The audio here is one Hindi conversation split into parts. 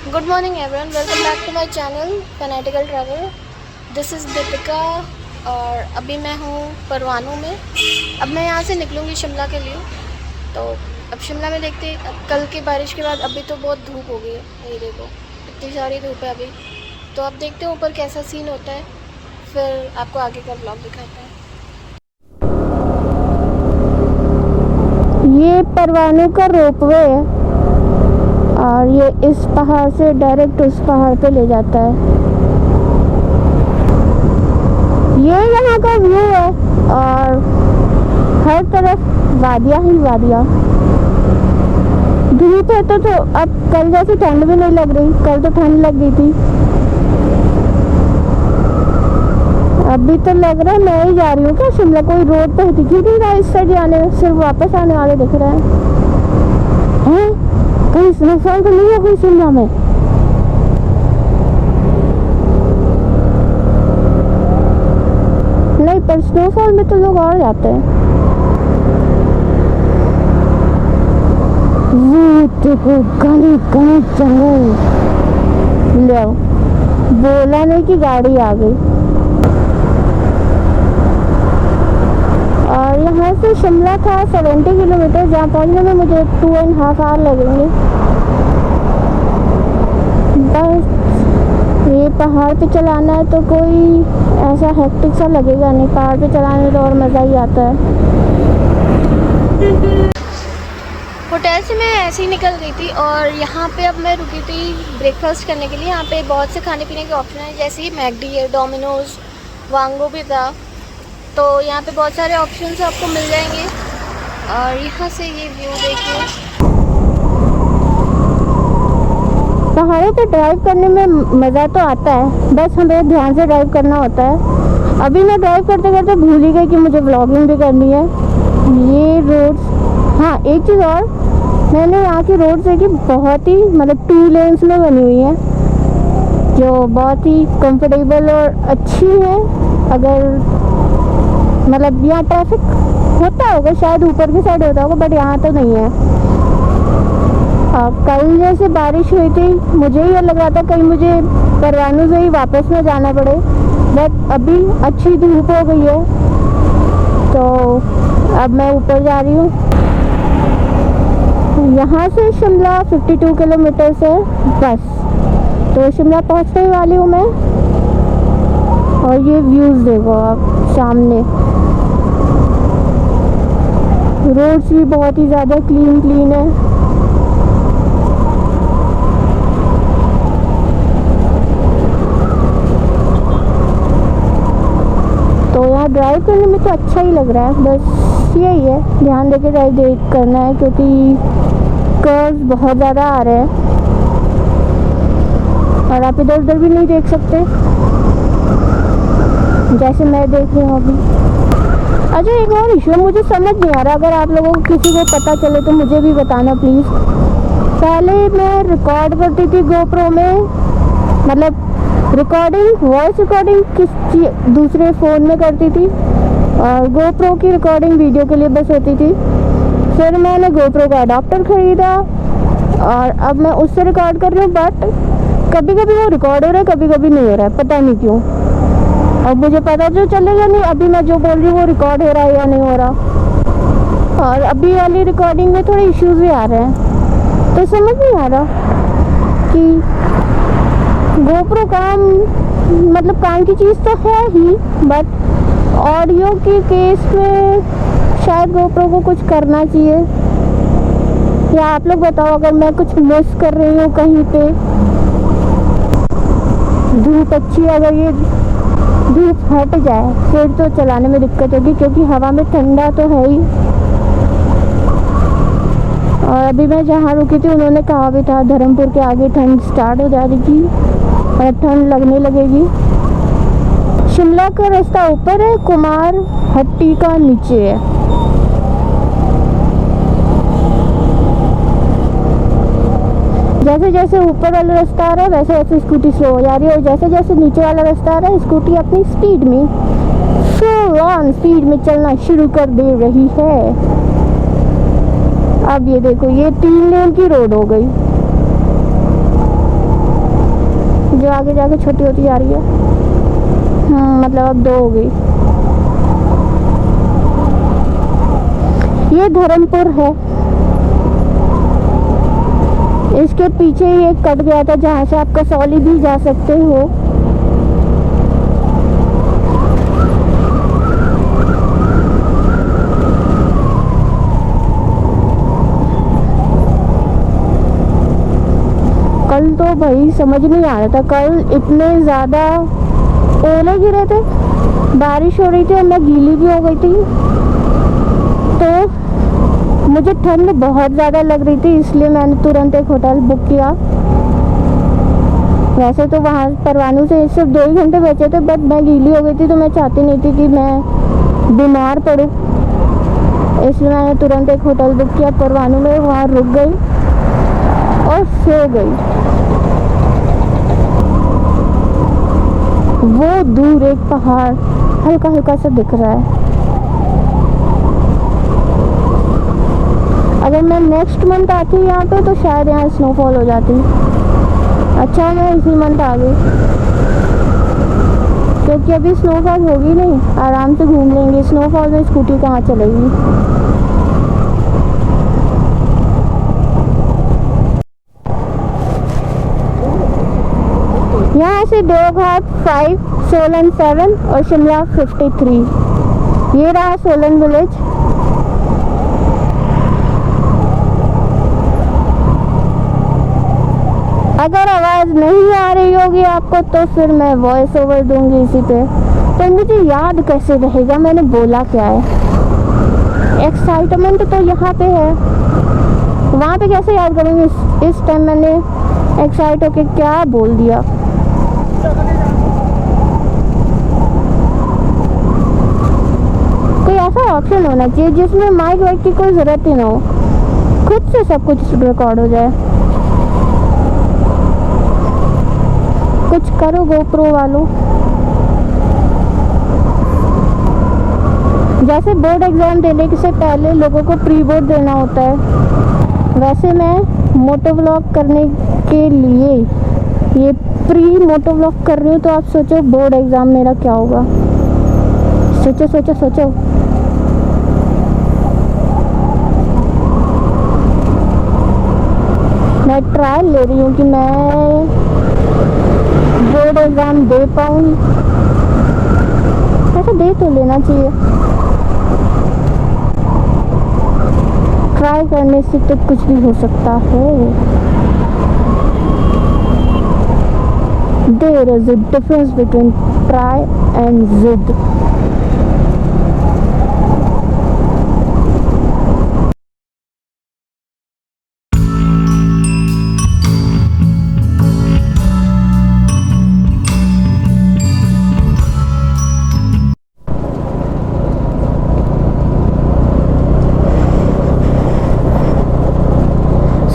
Good morning everyone, welcome back to my channel fanatical travel. This is Deepika और अभी मैं हूँ परवाणू में। अब मैं यहाँ से निकलूँगी शिमला के लिए। तो अब शिमला में देखते हैं, अब कल की बारिश के बाद अभी तो बहुत धूप हो गई है। ये देखो इतनी सारी धूप है अभी। तो अब देखते हैं ऊपर कैसा सीन होता है, फिर आपको आगे का ब्लॉग दिखाते हैं। ये परवाणू का रोपवे है और ये इस पहाड़ से डायरेक्ट उस पहाड़ पे ले जाता है। ये यहाँ का व्यू है और हर तरफ वादियाँ ही वादियाँ। धूप है तो अब कल जैसी ठंड भी नहीं लग रही। कल तो ठंड लग गई थी, अभी तो लग रहा है मैं ही जा रही हूँ क्या शिमला। कोई रोड पे दिख ही नहीं रहा इस साइड जाने, सिर्फ वापस आने वाले दिख रहे हैं। कहीं स्नोफॉल तो नहीं है कोई शिमला में? नहीं, पर स्नोफॉल में तो लोग और जाते हैं। वो देखो घने घने जंगल। लो, बोला नहीं कि गाड़ी आ गई। और यहाँ से शिमला था 70 किलोमीटर, जहाँ पहुँचने में मुझे 2.5 आवर लगेंगे। बस ये पहाड़ पे चलाना है तो कोई ऐसा हेक्टिक सा लगेगा नहीं। पहाड़ पे चलाने में तो और मज़ा ही आता है। होटल से मैं ऐसे ही निकल गई थी और यहाँ पे अब मैं रुकी थी ब्रेकफास्ट करने के लिए। यहाँ पे बहुत से खाने पीने के ऑप्शन हैं, जैसे ही मैकडी है, डोमिनोज, वांगो भी था। तो यहाँ पे बहुत सारे ऑप्शंस आपको मिल जाएंगे। और यहाँ से ये व्यू देखिए। पहाड़ों पे ड्राइव करने में मज़ा तो आता है, बस हमें ध्यान से ड्राइव करना होता है। अभी मैं ड्राइव करते करते भूल ही गई कि मुझे व्लॉगिंग भी करनी है। ये रोड्स, हाँ एक चीज़ और, मैंने यहाँ की रोड्स देखी, बहुत ही मतलब 2 लेन्स में बनी हुई है, जो बहुत ही कंफर्टेबल और अच्छी है। अगर मतलब यहाँ ट्रैफिक होता होगा, शायद ऊपर की साइड होता होगा, बट यहाँ तो नहीं है। कल जैसे बारिश हुई थी, मुझे ये लग रहा था कहीं मुझे परवाणू से ही वापस में जाना पड़े, बट अभी अच्छी धूप हो गई है तो अब मैं ऊपर जा रही हूँ। यहाँ से शिमला 52 किलोमीटर से बस, तो शिमला पहुँचने वाली हूँ मैं। और ये व्यूज़ देखो आप सामने, रोड्स भी बहुत ही ज़्यादा क्लीन है। तो यहाँ ड्राइव करने में तो अच्छा ही लग रहा है, बस यही है ध्यान देके ड्राइव करना है, क्योंकि कर्व्स बहुत ज़्यादा आ रहे हैं और आप इधर उधर भी नहीं देख सकते जैसे मैं देख रही हूँ अभी। अच्छा, एक और इशू है, मुझे समझ नहीं आ रहा, अगर आप लोगों को किसी को पता चले तो मुझे भी बताना प्लीज़। पहले मैं रिकॉर्ड करती थी गोप्रो में, मतलब रिकॉर्डिंग, वॉइस रिकॉर्डिंग दूसरे फ़ोन में करती थी और गोप्रो की रिकॉर्डिंग वीडियो के लिए बस होती थी। फिर मैंने गोप्रो का अडॉप्टर ख़रीदा और अब मैं उससे रिकॉर्ड कर रही हूँ, बट कभी कभी वो रिकॉर्ड हो रहा है, कभी कभी नहीं हो रहा है, पता नहीं क्यों। अब मुझे पता तो चलेगा नहीं अभी मैं जो बोल रही हूँ वो रिकॉर्ड हो रहा है या नहीं हो रहा। और अभी वाली रिकॉर्डिंग में थोड़े इश्यूज भी आ रहे हैं, तो समझ नहीं आ रहा कि गोप्रो काम, मतलब काम की चीज़ तो है ही, बट ऑडियो के केस में शायद गोप्रो को कुछ करना चाहिए। या आप लोग बताओ अगर मैं कुछ मिस कर रही हूँ कहीं पे। धूप अच्छी है, अगर ये धूप हट जाए फिर तो चलाने में दिक्कत होगी, क्योंकि हवा में ठंडा तो है ही। और अभी मैं जहाँ रुकी थी उन्होंने कहा भी था धर्मपुर के आगे ठंड स्टार्ट हो जाएगी और ठंड लगने लगेगी। शिमला का रास्ता ऊपर है, कुमार हट्टी का नीचे है। जैसे जैसे ऊपर वाला रास्ता आ रहा है वैसे वैसे स्कूटी स्लो हो जा रही है, और जैसे जैसे नीचे वाला रास्ता आ रहा है स्कूटी अपनी स्पीड में, फुल ऑन स्पीड में चलना शुरू कर दे रही है। अब ये देखो, ये 3 लेन की रोड हो गई। आगे जाके छोटी होती जा रही है। मतलब अब 2 हो गई। ये धर्मपुर है। इसके पीछे ही एक कट गया था जहाँ से आप कसौली भी जा सकते हो। कल तो भाई समझ नहीं आ रहा था, कल इतने ज़्यादा ओले गिरे थे, बारिश हो रही थी और मैं गीली भी हो गई थी, तो मुझे ठंड बहुत ज़्यादा लग रही थी, इसलिए मैंने तुरंत एक होटल बुक किया। वैसे तो वहाँ परवाणू से सिर्फ 2 ही घंटे बचे थे, बट मैं गीली हो गई थी तो मैं चाहती नहीं थी कि मैं बीमार पड़ूँ, इसलिए मैंने तुरंत एक होटल बुक किया परवाणू में। वहाँ रुक गई और सो गई। वो दूर एक पहाड़ हल्का हल्का सा दिख रहा है। अगर मैं नेक्स्ट मंथ आती यहाँ पे तो शायद यहाँ स्नोफॉल हो जाती। अच्छा मैं इसी मंथ आ गई, क्योंकि अभी स्नोफॉल होगी नहीं, आराम से घूम लेंगे। स्नोफॉल में स्कूटी कहाँ चलेगी। यहाँ से देवघाट 5, सोलन 7 और शिमला 53। ये रहा सोलन विलेज। अगर आवाज़ नहीं आ रही होगी आपको तो फिर मैं वॉइस ओवर दूंगी इसी पे, तो मुझे याद कैसे रहेगा मैंने बोला क्या है। एक्साइटमेंट तो यहाँ पे है, वहाँ पे कैसे याद करूँगी। इस टाइम मैंने एक्साइट होके क्या बोल दिया। कोई ऐसा ऑप्शन होना चाहिए जिसमें माइक वाइक की कोई ज़रूरत ही ना हो, खुद से सब कुछ रिकॉर्ड हो जाए। कुछ करो गोप्रो वालों। जैसे बोर्ड एग्ज़ाम देने से पहले लोगों को प्री बोर्ड देना होता है, वैसे मैं मोटो व्लॉग करने के लिए ये प्री मोटो व्लॉग कर रही हूँ। तो आप सोचो बोर्ड एग्ज़ाम मेरा क्या होगा। सोचो सोचो सोचो। मैं ट्रायल ले रही हूँ कि मैं बोर्ड एग्ज़ाम दे पाऊँ। ऐसा दे तो लेना चाहिए, ट्राई करने से तो कुछ भी हो सकता है। There is a difference between try and zid.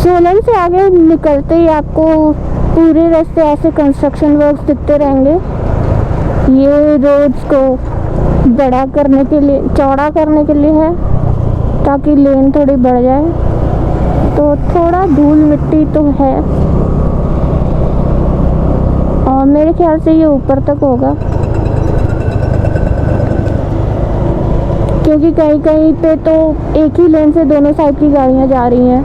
Solan से आगे निकलते ही आपको पूरे रास्ते ऐसे कंस्ट्रक्शन वर्क्स दिखते रहेंगे। ये रोड्स को बड़ा करने के लिए, चौड़ा करने के लिए है, ताकि लेन थोड़ी बढ़ जाए। तो थोड़ा धूल मिट्टी तो है, और मेरे ख्याल से ये ऊपर तक होगा, क्योंकि कहीं कहीं पे तो एक ही लेन से दोनों साइड की गाड़ियाँ जा रही हैं,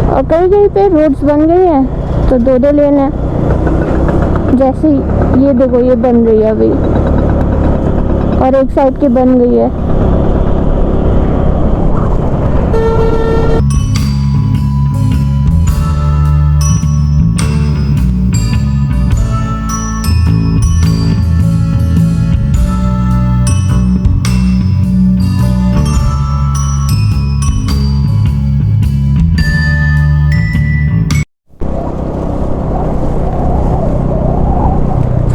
और कहीं कहीं पे रोड्स बन गई हैं तो 2-2 लेन है। जैसे ये देखो, ये बन रही है अभी, और एक साइड की बन गई है।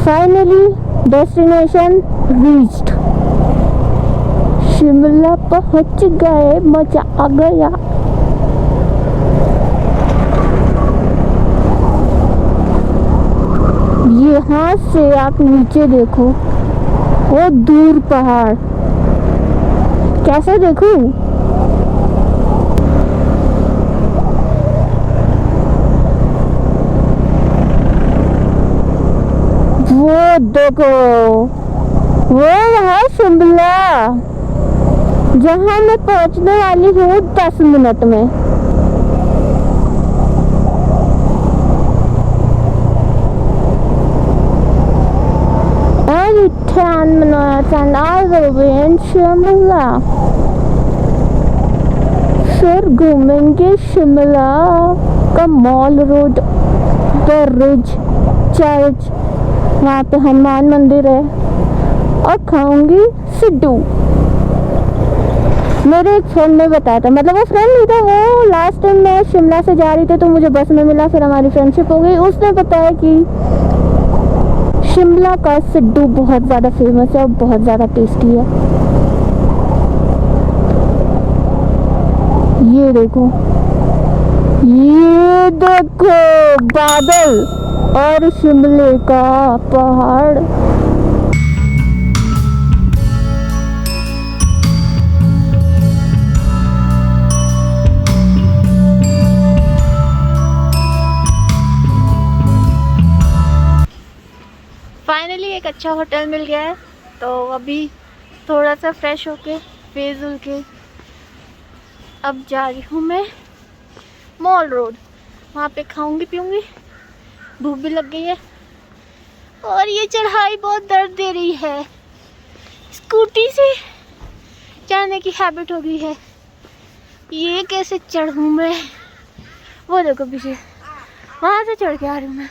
Finally destination reached. शिमला पहुंच गए, मजा आ गया। यहाँ से आप नीचे देखो, वो दूर पहाड़, कैसे देखूं। ये देखो, वो है शिमला, जहाँ मैं पहुँचने वाली हूँ 10 मिनट में। And 10 minutes and I will be in Shimla. फिर घूमेंगे शिमला का मॉल रोड, ब्रिज, चर्च, वहाँ पे हनुमान मंदिर है, और खाऊंगी सिड्डू। मेरे एक फ्रेंड ने बताया था, मतलब वो फ्रेंड नहीं था, वो लास्ट टाइम मैं शिमला से जा रही थी तो मुझे बस में मिला, फिर हमारी फ्रेंडशिप हो गई। उसने बताया कि शिमला का सिड्डू बहुत ज़्यादा फेमस है और बहुत ज़्यादा टेस्टी है। ये देखो बादल और शिमले का पहाड़। फाइनली एक अच्छा होटल मिल गया है, तो अभी थोड़ा सा फ्रेश होके फेस धुल के अब जा रही हूँ मैं मॉल रोड। वहाँ पे खाऊंगी पीऊंगी, भूख भी लग गई है और ये चढ़ाई बहुत दर्द दे रही है। स्कूटी से चढ़ने की हैबिट हो गई है, ये कैसे चढ़ूँ मैं? वो देखो पीछे, वहाँ से चढ़ के आ रही हूँ मैं।